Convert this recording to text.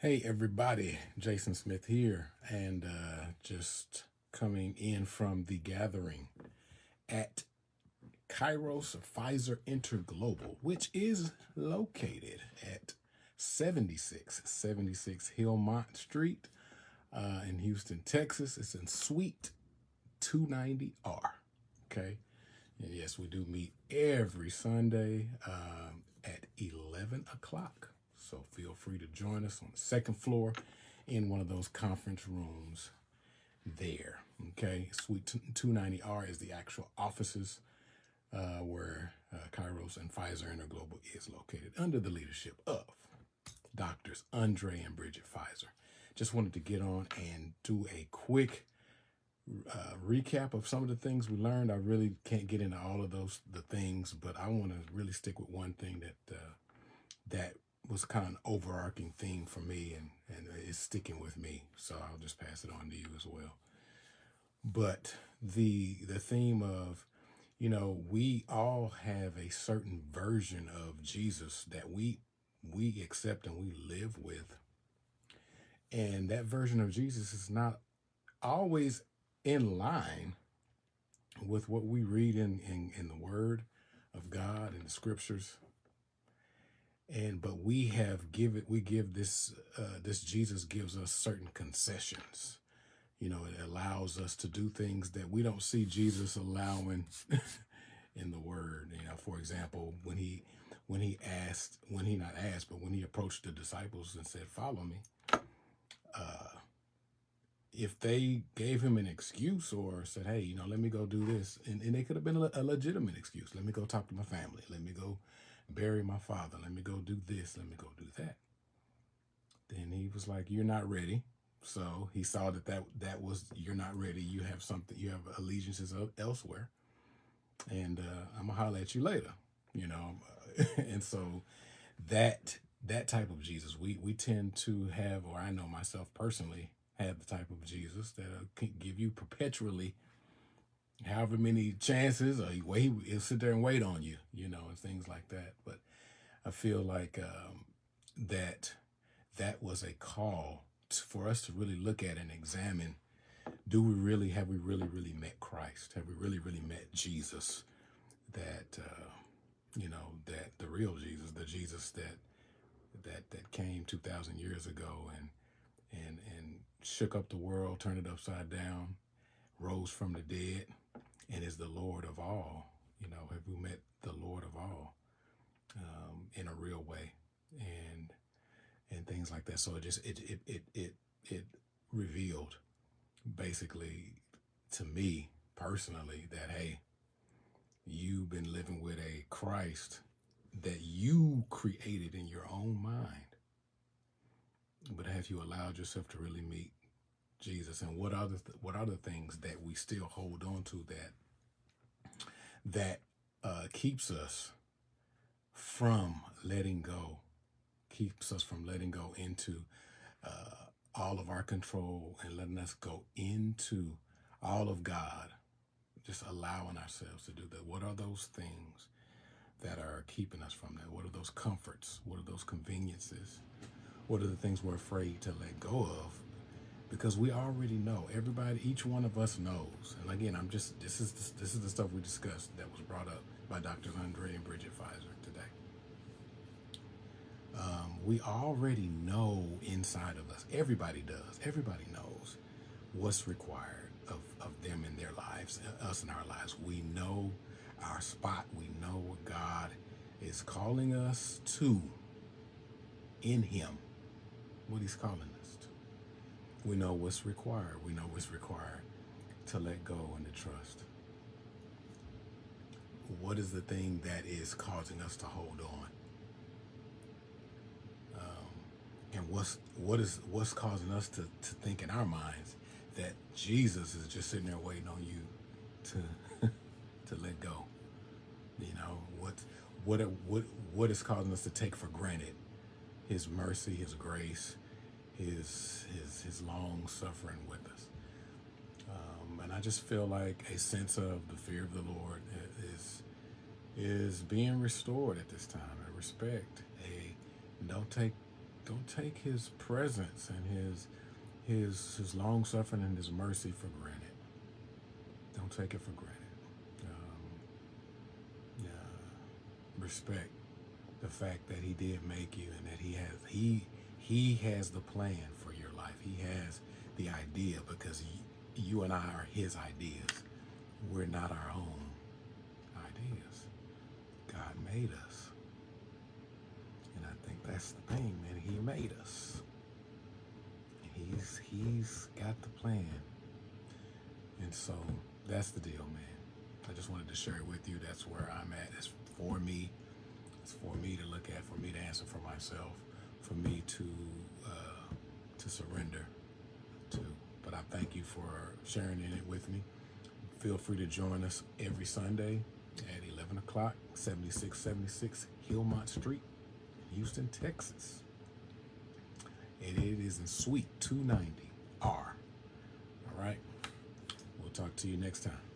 Hey everybody, Jason Smith here, and just coming in from the gathering at Kairos Pfizer InterGlobal, which is located at 7676 Hillmont Street in Houston, Texas. It's in Suite 290R. Okay, and yes, we do meet every Sunday at 11 o'clock. So feel free to join us on the second floor in one of those conference rooms there. Okay, Suite 290R is the actual offices where Kairos and Pfizer InterGlobal is located under the leadership of Doctors Andre and Bridget Pfizer. Just wanted to get on and do a quick recap of some of the things we learned. I really can't get into all of the things, but I want to really stick with one thing that was kind of an overarching theme for me, and it's sticking with me. So I'll just pass it on to you as well. But the theme of, we all have a certain version of Jesus that we accept and we live with, and that version of Jesus is not always in line with what we read in the Word of God and the Scriptures. But we give this Jesus gives us certain concessions. It allows us to do things that we don't see Jesus allowing in the Word. For example, when he approached the disciples and said, "Follow me." If they gave him an excuse or said, "Hey, let me go do this," and they could have been a legitimate excuse. Let me go talk to my family. Let me go bury my father. Let me go do this. Let me go do that. Then he was like, "You're not ready." So he saw that was, you're not ready. You have something. You have allegiances elsewhere, and I'm gonna holler at you later. And so that type of Jesus, we tend to have, or I know myself personally have the type of Jesus that can give you perpetually however many chances, or he'll sit there and wait on you, and things like that. But I feel like that was a call for us to really look at and examine: have we really met Christ? Have we really met Jesus? That that the real Jesus, the Jesus that came 2,000 years ago and shook up the world, turned it upside down, rose from the dead, and is the Lord of all. Have we met the Lord of all in a real way, and things like that? So it revealed basically to me personally that, hey, you've been living with a Christ that you created in your own mind, but have you allowed yourself to really meet Jesus? And what other things that we still hold on to that keeps us from letting go, into all of our control and letting us go into all of God, just allowing ourselves to do that? What are those things that are keeping us from that? What are those comforts? What are those conveniences? What are the things we're afraid to let go of? Because we already know. Each one of us knows. And again, this is the stuff we discussed that was brought up by Drs. Andre and Bridget Pfizer today. We already know inside of us. Everybody does. Everybody knows what's required of them in their lives, us in our lives. We know our spot. We know what God is calling us to in Him, what He's calling us to. We know what's required. We know what's required to let go and to trust. What is the thing that is causing us to hold on? And what's causing us to think in our minds that Jesus is just sitting there waiting on you to to let go? What is causing us to take for granted His mercy, His grace, His long suffering with us? And I just feel like a sense of the fear of the Lord is being restored at this time. A respect, don't don't take his presence and his long suffering and his mercy for granted. Don't take it for granted. Yeah, respect the fact that he did make you and that he has the plan for your life. He has the idea because you and I are his ideas. We're not our own ideas. God made us. And I think that's the thing, man. He made us. He's got the plan. And so that's the deal, man. I just wanted to share it with you. That's where I'm at. It's for me. It's for me to look at, for me to answer for myself, for me to surrender to. But I thank you for sharing in it with me. Feel free to join us every Sunday at 11 o'clock, 7676 Hillmont Street, Houston, Texas. And it is in Suite 290R. All right. We'll talk to you next time.